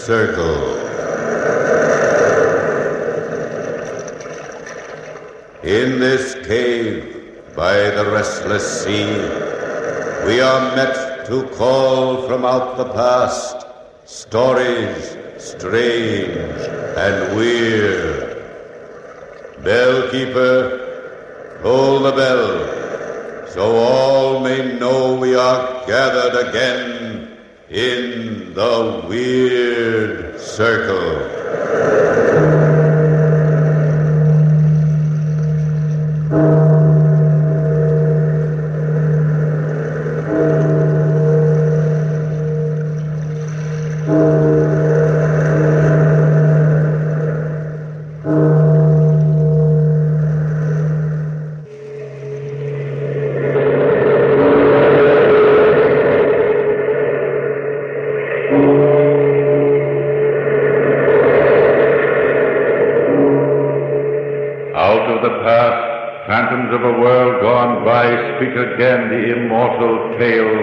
circle. In this cave by the restless sea, we are met to call from out the past stories strange and weird. Bellkeeper, toll the bell, so all may know we are gathered again in the weird circle. Phantoms of a world gone by speak again the immortal tale,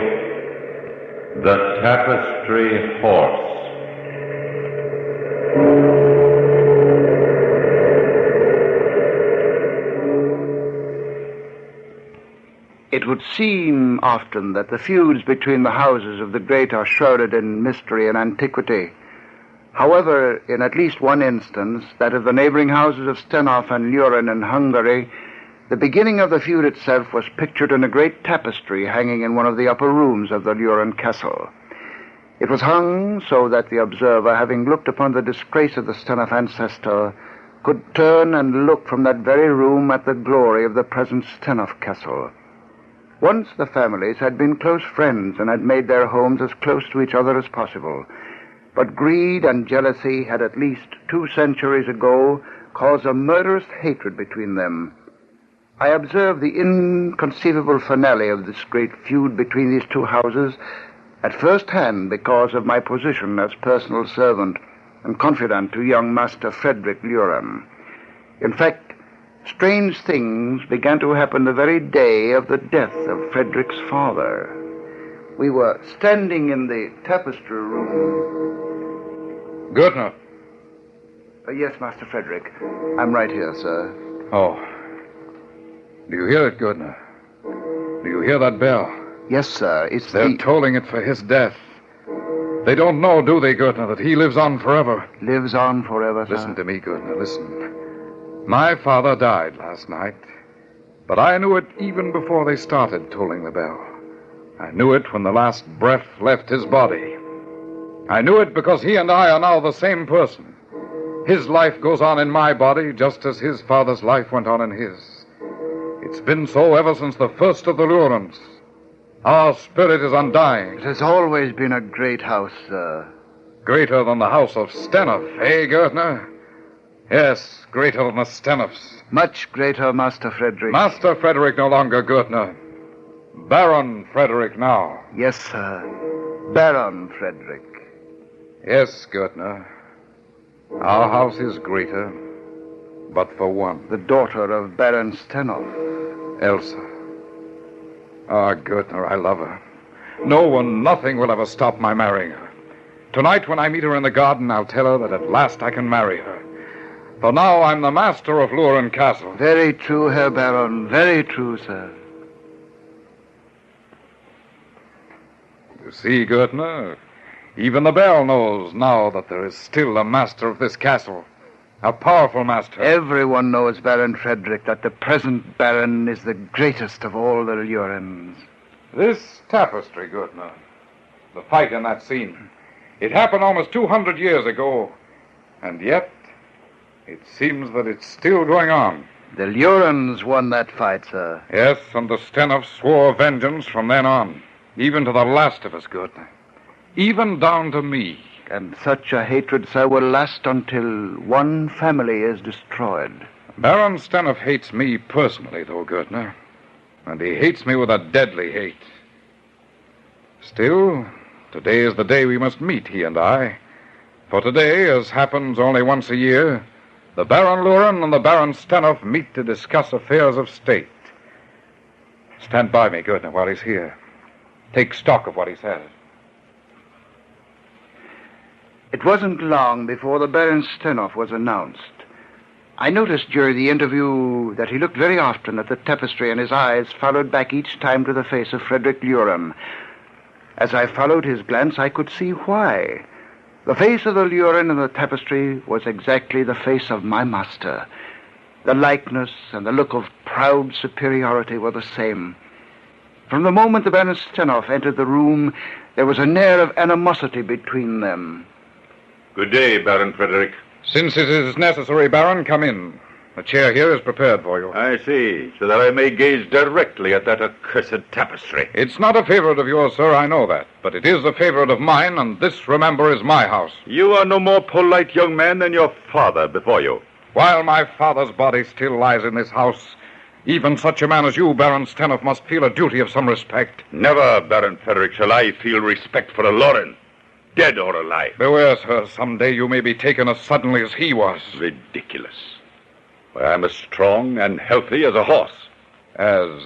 the Tapestry Horse. It would seem often that the feuds between the houses of the great are shrouded in mystery and antiquity. However, in at least one instance, that of the neighboring houses of Stenhof and Luren in Hungary, the beginning of the feud itself was pictured in a great tapestry hanging in one of the upper rooms of the Luren castle. It was hung so that the observer, having looked upon the disgrace of the Stenhof ancestor, could turn and look from that very room at the glory of the present Stenhof castle. Once the families had been close friends and had made their homes as close to each other as possible. But greed and jealousy had at least 2 centuries ago caused a murderous hatred between them. I observed the inconceivable finale of this great feud between these 2 houses at first hand because of my position as personal servant and confidant to young Master Frederick Luren. In fact, strange things began to happen the very day of the death of Frederick's father. We were standing in the tapestry room. Gurtner. Yes, Master Frederick. I'm right here, sir. Oh. Do you hear it, Gurtner? Do you hear that bell? Yes, sir. They're tolling it for his death. They don't know, do they, Gurtner, that he lives on forever? Lives on forever, sir? Listen to me, Gurtner, listen. My father died last night, but I knew it even before they started tolling the bell. I knew it when the last breath left his body. I knew it because he and I are now the same person. His life goes on in my body just as his father's life went on in his. It's been so ever since the first of the Lurens. Our spirit is undying. It has always been a great house, sir. Greater than the house of Stenhof, eh, Gurtner? Yes, greater than the Stenhofs. Much greater, Master Frederick. Master Frederick no longer, Gurtner. Baron Frederick now. Yes, sir. Baron Frederick. Yes, Gurtner. Our house is greater, but for one. The daughter of Baron Stenhof. Elsa. Ah, Gurtner, I love her. No one, nothing will ever stop my marrying her. Tonight, when I meet her in the garden, I'll tell her that at last I can marry her. For now, I'm the master of Luren Castle. Very true, Herr Baron. Very true, sir. You see, Gurtner, even the bell knows now that there is still a master of this castle. A powerful master. Everyone knows, Baron Frederick, that the present Baron is the greatest of all the Lurens. This tapestry, Gurtner, the fight in that scene, it happened almost 200 years ago, and yet it seems that it's still going on. The Lurens won that fight, sir. Yes, and the Stenhofs swore vengeance from then on, even to the last of us, Gurtner. Even down to me. And such a hatred, sir, will last until one family is destroyed. Baron Stenhof hates me personally, though, Gurtner. And he hates me with a deadly hate. Still, today is the day we must meet, he and I. For today, as happens only once a year, the Baron Luren and the Baron Stenhof meet to discuss affairs of state. Stand by me, Gurtner, while he's here. Take stock of what he says. It wasn't long before the Baron Stenoff was announced. I noticed during the interview that he looked very often at the tapestry, and his eyes followed back each time to the face of Frederick Luren. As I followed his glance, I could see why. The face of the Luren in the tapestry was exactly the face of my master. The likeness and the look of proud superiority were the same. From the moment the Baron Stenoff entered the room, there was an air of animosity between them. Good day, Baron Frederick. Since it is necessary, Baron, come in. The chair here is prepared for you. I see, so that I may gaze directly at that accursed tapestry. It's not a favorite of yours, sir, I know that. But it is a favorite of mine, and this, remember, is my house. You are no more polite young man than your father before you. While my father's body still lies in this house, even such a man as you, Baron Stenoff, must feel a duty of some respect. Never, Baron Frederick, shall I feel respect for a Loren, dead or alive. Beware, sir. Someday you may be taken as suddenly as he was. Ridiculous. Why, I'm as strong and healthy as a horse. As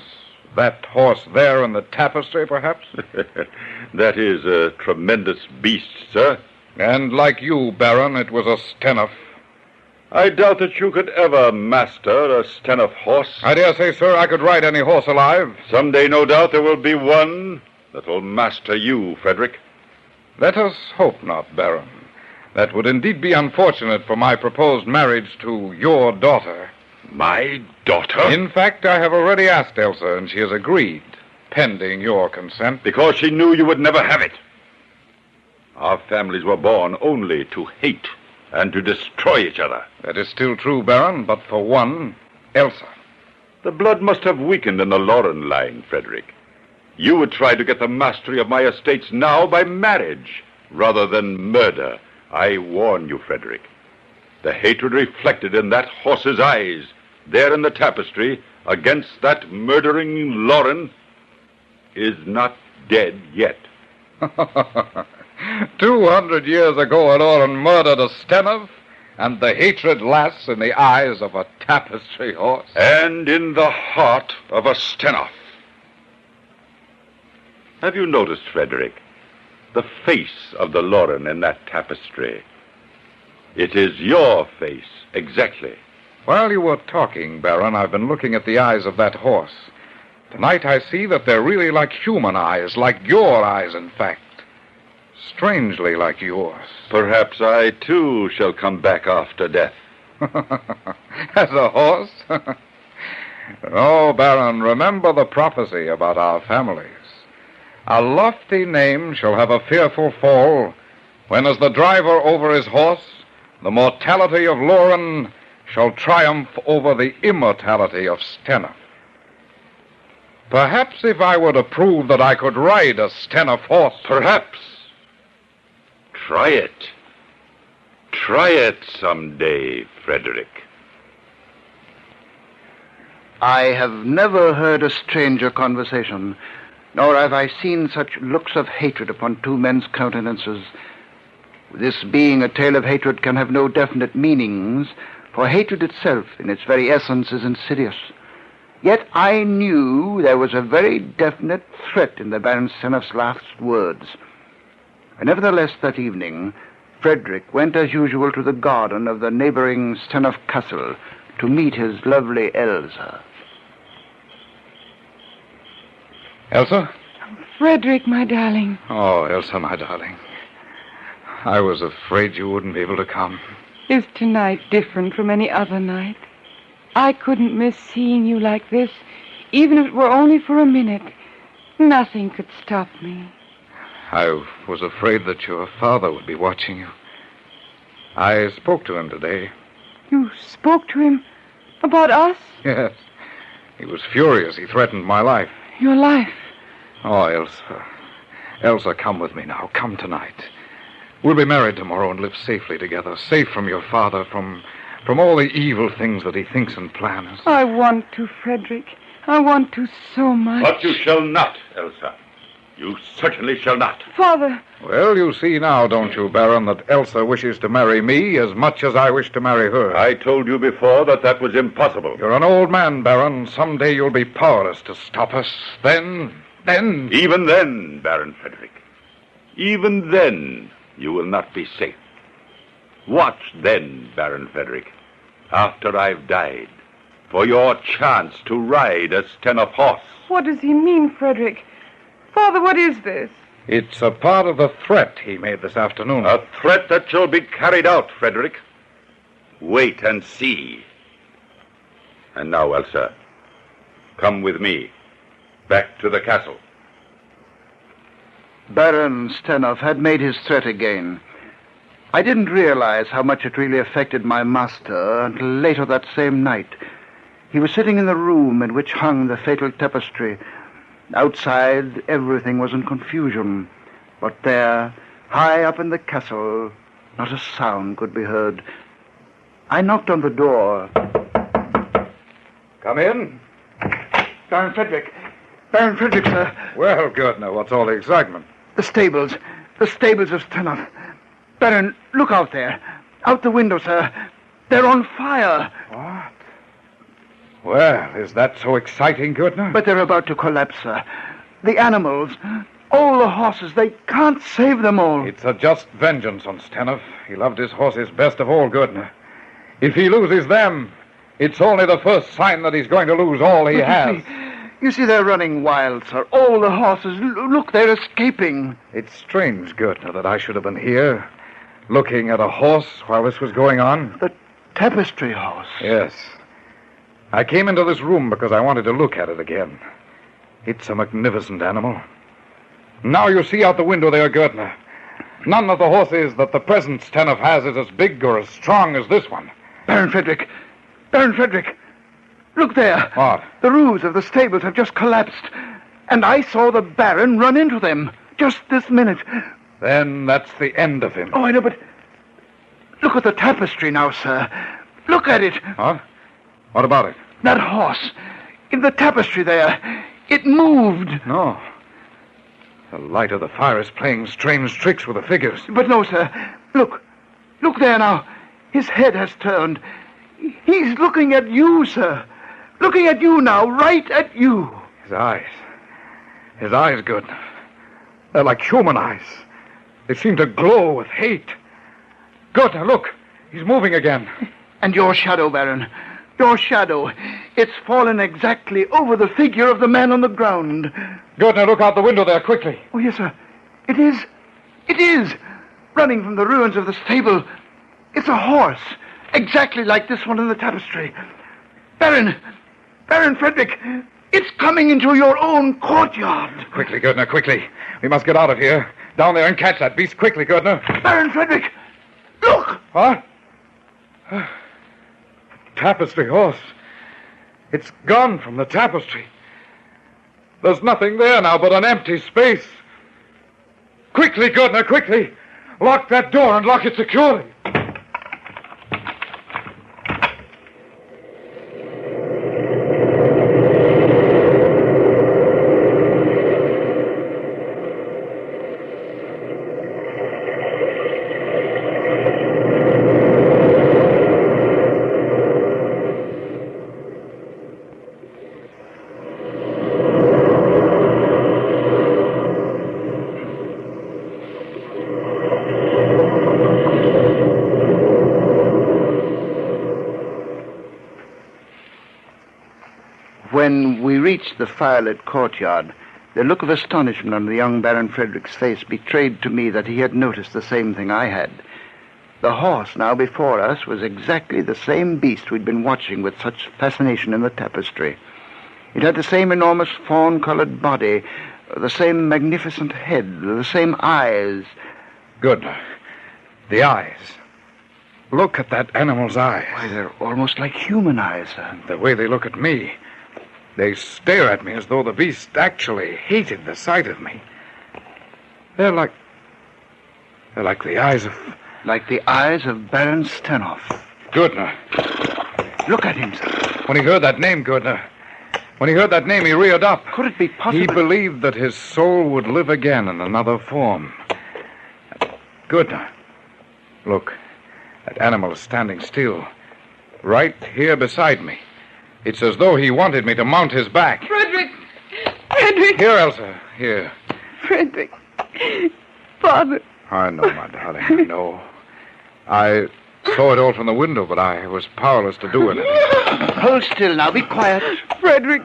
that horse there in the tapestry, perhaps? That is a tremendous beast, sir. And like you, Baron, it was a Stenoff. I doubt that you could ever master a Stenoff horse. I dare say, sir, I could ride any horse alive. Someday, no doubt, there will be one that will master you, Frederick. Let us hope not, Baron. That would indeed be unfortunate for my proposed marriage to your daughter. My daughter? In fact, I have already asked Elsa, and she has agreed, pending your consent. Because she knew you would never have it. Our families were born only to hate and to destroy each other. That is still true, Baron, but for one, Elsa. The blood must have weakened in the Loren line, Frederick. You would try to get the mastery of my estates now by marriage, rather than murder. I warn you, Frederick. The hatred reflected in that horse's eyes, there in the tapestry, against that murdering Loren, is not dead yet. 200 years ago, a Loren murdered a Stenoff, and the hatred lasts in the eyes of a tapestry horse. And in the heart of a Stenoff. Have you noticed, Frederick, the face of the Loren in that tapestry? It is your face, exactly. While you were talking, Baron, I've been looking at the eyes of that horse. Tonight I see that they're really like human eyes, like your eyes, in fact. Strangely like yours. Perhaps I, too, shall come back after death. As a horse? Oh, Baron, remember the prophecy about our families. A lofty name shall have a fearful fall, when as the driver over his horse, the mortality of Loren shall triumph over the immortality of Stenoff. Perhaps if I were to prove that I could ride a Stenoff horse... Perhaps. Try it. Try it someday, Frederick. I have never heard a stranger conversation, nor have I seen such looks of hatred upon two men's countenances. This being a tale of hatred can have no definite meanings, for hatred itself, in its very essence, is insidious. Yet I knew there was a very definite threat in the Baron Stenoff's last words. And nevertheless, that evening, Frederick went as usual to the garden of the neighboring Stenoff castle to meet his lovely Elsa. Elsa? Frederick, my darling. Oh, Elsa, my darling. I was afraid you wouldn't be able to come. Is tonight different from any other night? I couldn't miss seeing you like this, even if it were only for a minute. Nothing could stop me. I was afraid that your father would be watching you. I spoke to him today. You spoke to him about us? Yes. He was furious. He threatened my life. Your life? Oh, Elsa. Elsa, come with me now. Come tonight. We'll be married tomorrow and live safely together, safe from your father, from all the evil things that he thinks and plans. I want to, Frederick. I want to so much. But you shall not, Elsa. You certainly shall not. Father. Well, you see now, don't you, Baron, that Elsa wishes to marry me as much as I wish to marry her. I told you before that was impossible. You're an old man, Baron. Someday you'll be powerless to stop us. Then... Even then, Baron Frederick. Even then, you will not be safe. Watch then, Baron Frederick, after I've died, for your chance to ride a Stenhoff horse. What does he mean, Frederick? Father, what is this? It's a part of the threat he made this afternoon. A threat that shall be carried out, Frederick. Wait and see. And now, Elsa, come with me, back to the castle. Baron Stenhoff had made his threat again. I didn't realize how much it really affected my master until later that same night. He was sitting in the room in which hung the fatal tapestry. Outside, everything was in confusion. But there, high up in the castle, not a sound could be heard. I knocked on the door. Come in. Baron Frederick. Baron Frederick, sir. Well, good. Now, what's all the excitement? The stables. The stables of Stenhoff. Baron, look out there. Out the window, sir. They're on fire. What? Well, is that so exciting, Goodner? But they're about to collapse, sir. The animals, all the horses, they can't save them all. It's a just vengeance on Stenhoff. He loved his horses best of all, Goodner. If he loses them, it's only the first sign that he's going to lose all he has. You see, they're running wild, sir. All the horses, look, they're escaping. It's strange, Goodner, that I should have been here, looking at a horse while this was going on. The Tapestry horse. Yes. I came into this room because I wanted to look at it again. It's a magnificent animal. Now you see out the window there, Goodner. None of the horses that the present Stenhoff has is as big or as strong as this one. Baron Frederick. Baron Frederick. Look there. What? The roofs of the stables have just collapsed. And I saw the Baron run into them just this minute. Then that's the end of him. Oh, I know, but look at the tapestry now, sir. Look at it. Huh? What about it? That horse. In the tapestry there. It moved. No. The light of the fire is playing strange tricks with the figures. But no, sir. Look. Look there now. His head has turned. He's looking at you, sir. Looking at you now, right at you. His eyes. His eyes, Goodner. They're like human eyes. They seem to glow with hate. Goodner, look. He's moving again. And your shadow, Baron. Your shadow. It's fallen exactly over the figure of the man on the ground. Goodner, look out the window there, quickly. Oh, yes, sir. It is. It is. Running from the ruins of the stable. It's a horse. Exactly like this one in the tapestry. Baron Frederick, it's coming into your own courtyard. Quickly, Goodner, quickly. We must get out of here. Down there and catch that beast quickly, Goodner. Baron Frederick, look! What? Tapestry horse. It's gone from the tapestry. There's nothing there now but an empty space. Quickly, Goodner, quickly. Lock that door and lock it securely. When we reached the firelit courtyard, the look of astonishment on the young Baron Frederick's face betrayed to me that he had noticed the same thing I had. The horse now before us was exactly the same beast we'd been watching with such fascination in the tapestry. It had the same enormous fawn-colored body, the same magnificent head, the same eyes. Goodner, the eyes. Look at that animal's eyes. Why, they're almost like human eyes, sir. The way they look at me. They stare at me as though the beast actually hated the sight of me. They're like the eyes of... Like the eyes of Baron Stenhoff. Goodner. Look at him, sir. When he heard that name, Goodner, when he heard that name, he reared up. Could it be possible? He believed that his soul would live again in another form. Goodner. Look, that animal is standing still, right here beside me. It's as though he wanted me to mount his back. Frederick! Here, Elsa, here. Frederick! Father! I know, my darling, I know. I saw it all from the window, but I was powerless to do anything. Hold still now. Be quiet. Frederick,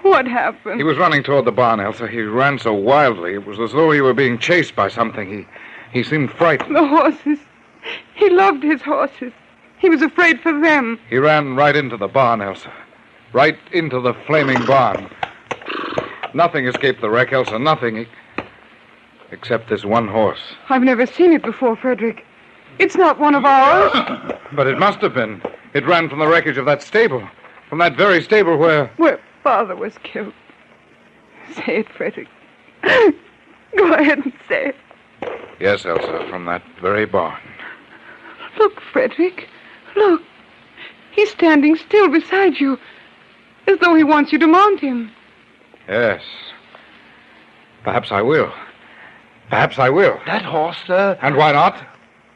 what happened? He was running toward the barn, Elsa. He ran so wildly. It was as though he were being chased by something. He seemed frightened. The horses. He loved his horses. He was afraid for them. He ran right into the barn, Elsa. Right into the flaming barn. Nothing escaped the wreck, Elsa. Nothing. Except this one horse. I've never seen it before, Frederick. It's not one of ours. But it must have been. It ran from the wreckage of that stable. From that very stable where Father was killed. Say it, Frederick. Go ahead and say it. Yes, Elsa, from that very barn. Look, Frederick. Look. He's standing still beside you, as though he wants you to mount him. Yes. Perhaps I will. Perhaps I will. That horse, sir. And why not?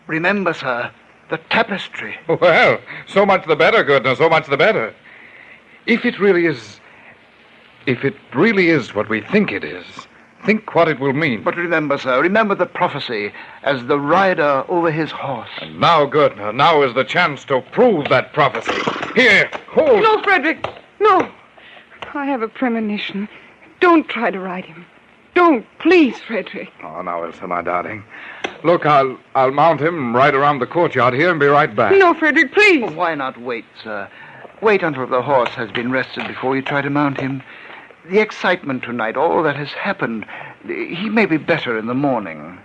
Remember, sir, the tapestry. Well, so much the better, Goodner, so much the better. If it really is what we think it is, think what it will mean. But remember, sir, remember the prophecy as the rider over his horse. And now, Goodner, now is the chance to prove that prophecy. Here, hold. No, Frederick, no. I have a premonition. Don't try to ride him. Don't, please, Frederick. Oh, now, Elsa, my darling. Look, I'll mount him right around the courtyard here and be right back. No, Frederick, please. Well, why not wait, sir? Wait until the horse has been rested before you try to mount him. The excitement tonight, all that has happened, he may be better in the morning.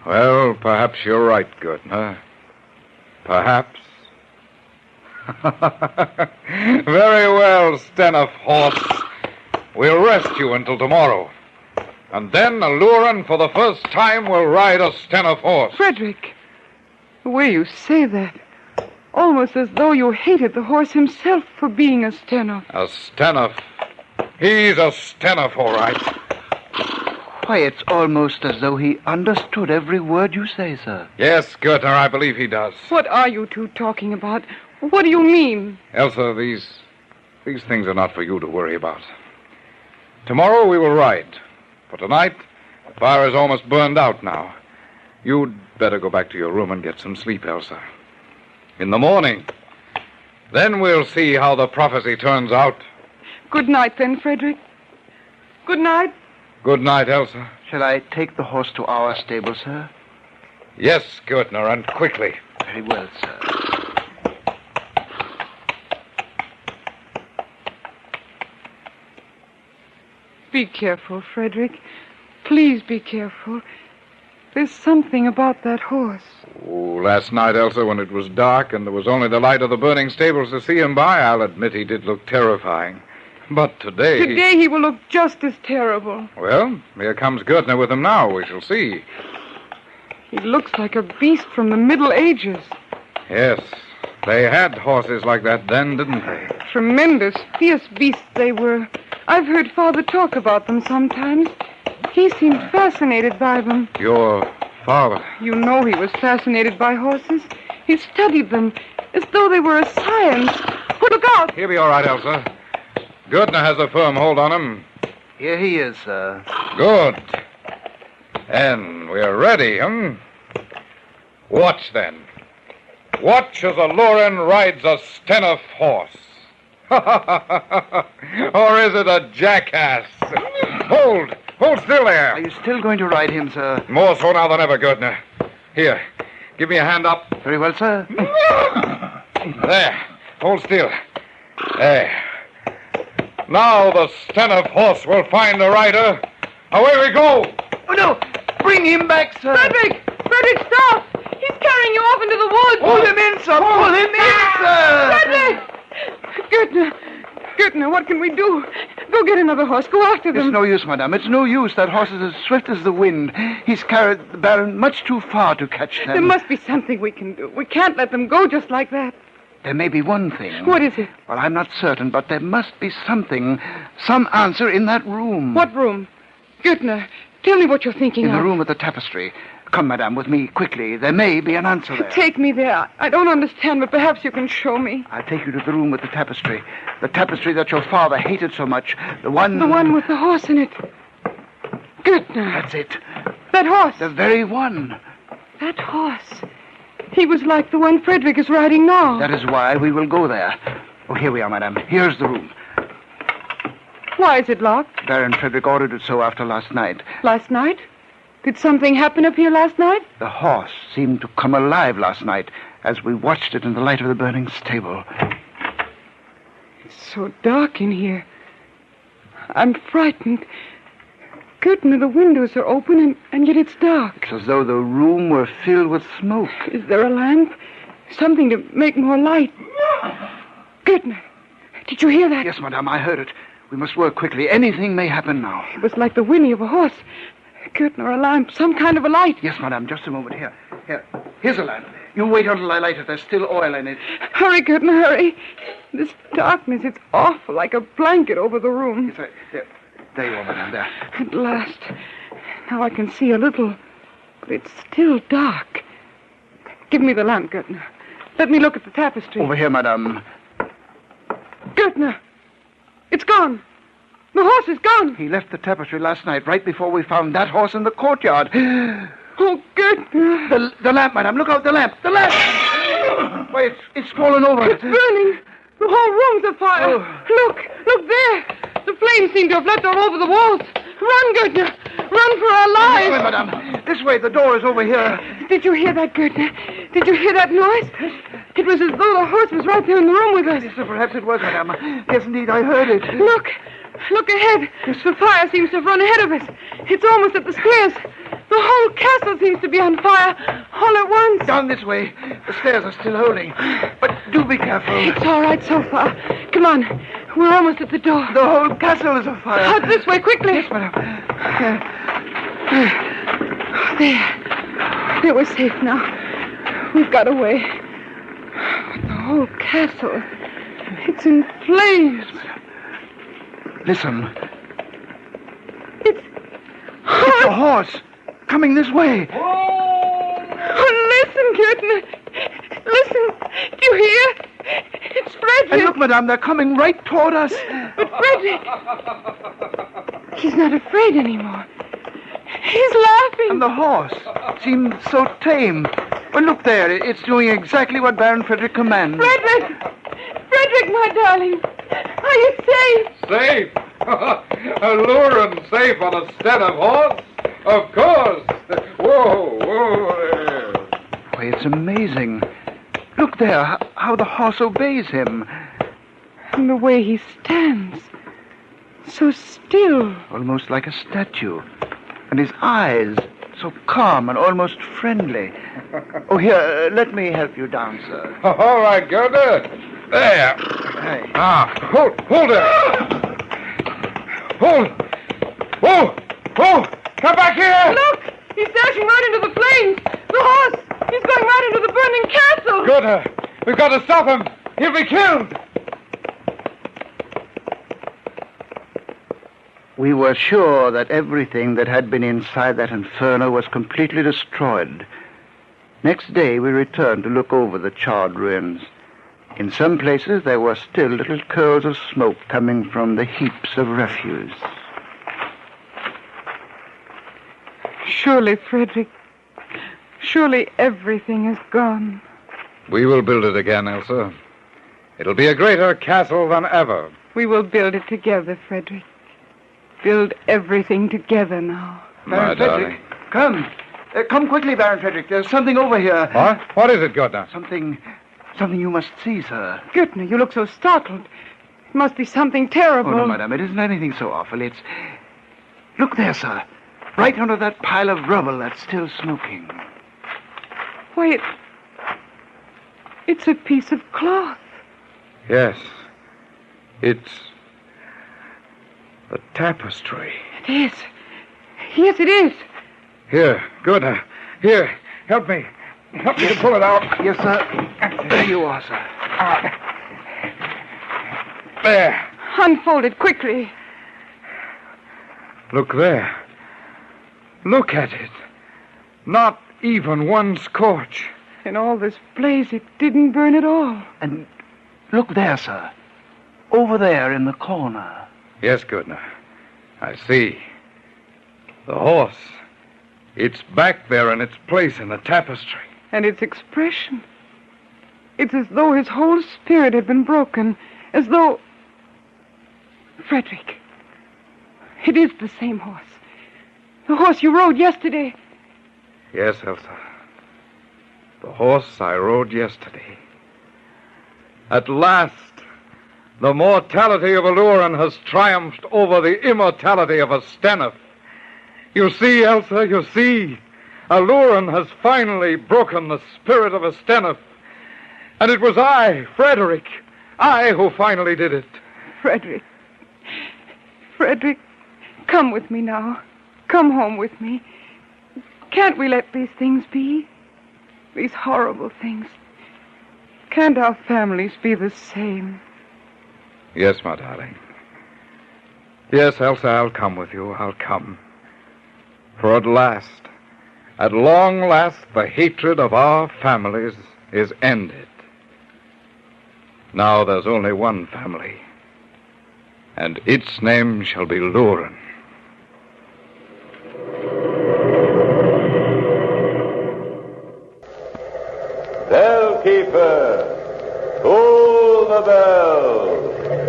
Well, perhaps you're right, Goodner. Perhaps. Very well, Stenoff horse. We'll rest you until tomorrow. And then, Aluran, for the first time, will ride a Stenoff horse. Frederick, the way you say that, almost as though you hated the horse himself for being a Stenoff. A Stenoff. He's a Stenoff, all right. Why, it's almost as though he understood every word you say, sir. Yes, Goodner, I believe he does. What are you two talking about? What do you mean? Elsa, these things are not for you to worry about. Tomorrow we will ride. For tonight, the fire is almost burned out now. You'd better go back to your room and get some sleep, Elsa. In the morning, then we'll see how the prophecy turns out. Good night, then, Frederick. Good night. Good night, Elsa. Shall I take the horse to our stable, sir? Yes, Goodner, and quickly. Very well, sir. Be careful, Frederick. Please be careful. There's something about that horse. Oh, last night, Elsa, when it was dark and there was only the light of the burning stables to see him by, I'll admit he did look terrifying. But today... Today he will look just as terrible. Well, here comes Goodner with him now. We shall see. He looks like a beast from the Middle Ages. Yes, they had horses like that then, didn't they? Tremendous, fierce beasts they were. I've heard Father talk about them sometimes. He seemed fascinated by them. Your father? You know he was fascinated by horses. He studied them as though they were a science. Oh, look out! He'll be all right, Elsa. Goodner has a firm hold on him. Here he is, sir. Good. And we're ready, Watch, then. Watch as Aluran rides a Stenoff horse. Or is it a jackass? Hold still there. Are you still going to ride him, sir? More so now than ever, Goodner. Here, give me a hand up. Very well, sir. There, hold still. There. Now the Stenoff horse will find the rider. Away we go. Oh, no. Bring him back, sir. Frederick! Frederick, stop! He's carrying you off into the woods. Pull him in, sir. Pull him in, sir. Frederick! Goodner, what can we do? Go get another horse. Go after them. It's no use, madame. It's no use. That horse is as swift as the wind. He's carried the Baron much too far to catch them. There must be something we can do. We can't let them go just like that. There may be one thing. What is it? Well, I'm not certain, but there must be something, some answer in that room. What room? Goodner, tell me what you're thinking In of. the room with the tapestry. Come, madame, with me, quickly. There may be an answer there. Take me there. I don't understand, but perhaps you can show me. I'll take you to the room with the tapestry. The tapestry that your father hated so much. The one... The one with the horse in it. Goodner. That's it. That horse. The very one. That horse. He was like the one Frederick is riding now. That is why we will go there. Oh, here we are, madame. Here's the room. Why is it locked? Baron Frederick ordered it so after last night. Last night? Did something happen up here last night? The horse seemed to come alive last night as we watched it in the light of the burning stable. It's so dark in here. I'm frightened. Curtain the windows are open, and yet it's dark. It's as though the room were filled with smoke. Is there a lamp? Something to make more light? Curtain, did you hear that? Yes, madame, I heard it. We must work quickly. Anything may happen now. It was like the whinny of a horse. A curtain or a lamp, some kind of a light. Yes, madame, just a moment. Here's a lamp. You wait until I light it. There's still oil in it. Hurry, Curtain, hurry. This darkness, it's awful, like a blanket over the room. Yes, there you are, madame, there. At last. Now I can see a little, but it's still dark. Give me the lamp, Gertner. Let me look at the tapestry. Over here, madame. Gertner, it's gone. The horse is gone. He left the tapestry last night, right before we found that horse in the courtyard. Oh, Gertner. The lamp, madame. Look out, the lamp. The lamp! Why, it's fallen over. It's burning. The whole room's afire. Oh. Look there. The flames seem to have leapt all over the walls. Run, Gertner. Run for our lives. This way, madame. This way. The door is over here. Did you hear that, Gertner? Did you hear that noise? It was as though the horse was right there in the room with us. Yes, perhaps it was, madame. Yes, indeed, I heard it. Look ahead. The fire seems to have run ahead of us. It's almost at the stairs. The whole castle seems to be on fire, all at once. Down this way. The stairs are still holding. But do be careful. It's all right so far. Come on. We're almost at the door. The whole castle is afire. Out this way, quickly. Yes, madame. There, we're safe now. We've got away. But the whole castle, it's in flames. Listen. It's a horse coming this way. Oh, listen, Curtin. Listen. Do you hear? It's Frederick. And look, madame, they're coming right toward us. But Frederick, he's not afraid anymore. He's laughing. And the horse seemed so tame. But look there, it's doing exactly what Baron Frederick commands. Frederick, my darling, are you safe? Safe? Allure and safe on a stead of horse? Of course. Whoa. Why, it's amazing. Look there, how the horse obeys him. And the way he stands. So still. Almost like a statue. And his eyes, so calm and almost friendly. Oh, here, let me help you down, sir. All right, Gerda. There. Hey. Hold it. Hold. Come back here. Look, he's dashing right into the flames. The horse, he's going right into the burning castle. Gerda, we've got to stop him. He'll be killed. We were sure that everything that had been inside that inferno was completely destroyed. Next day, we returned to look over the charred ruins. In some places, there were still little curls of smoke coming from the heaps of refuse. Surely, Frederick, surely everything is gone. We will build it again, Elsa. It'll be a greater castle than ever. We will build it together, Frederick. Build everything together now. My darling. Come. Come quickly, Baron Frederick. There's something over here. What? What is it, Gerda? Something you must see, sir. Gertner, you look so startled. It must be something terrible. Oh, no, madame. It isn't anything so awful. It's... Look there, sir. Right under that pile of rubble that's still smoking. Why, it's a piece of cloth. Yes. It's the tapestry. It is. Yes, it is. Here, Gerda. Here, help me. Help me to pull it out. Yes, sir. There you are, sir. There. Unfold it quickly. Look there. Look at it. Not even one scorch. In all this blaze, it didn't burn at all. And look there, sir. Over there in the corner. Yes, Gerda. I see. The horse. It's back there in its place in the tapestry. And its expression. It's as though his whole spirit had been broken. As though... Frederick. It is the same horse. The horse you rode yesterday. Yes, Elsa. The horse I rode yesterday. At last, the mortality of Aluran has triumphed over the immortality of Asteneth. You see, Elsa, you see. Aluran has finally broken the spirit of Asteneth. And it was I, Frederick, I who finally did it. Frederick. Frederick, come with me now. Come home with me. Can't we let these things be? These horrible things. Can't our families be the same? Yes, my darling. Yes, Elsa, I'll come with you. I'll come. For at long last, the hatred of our families is ended. Now there's only one family, and its name shall be Luren. Bellkeeper, toll the bell.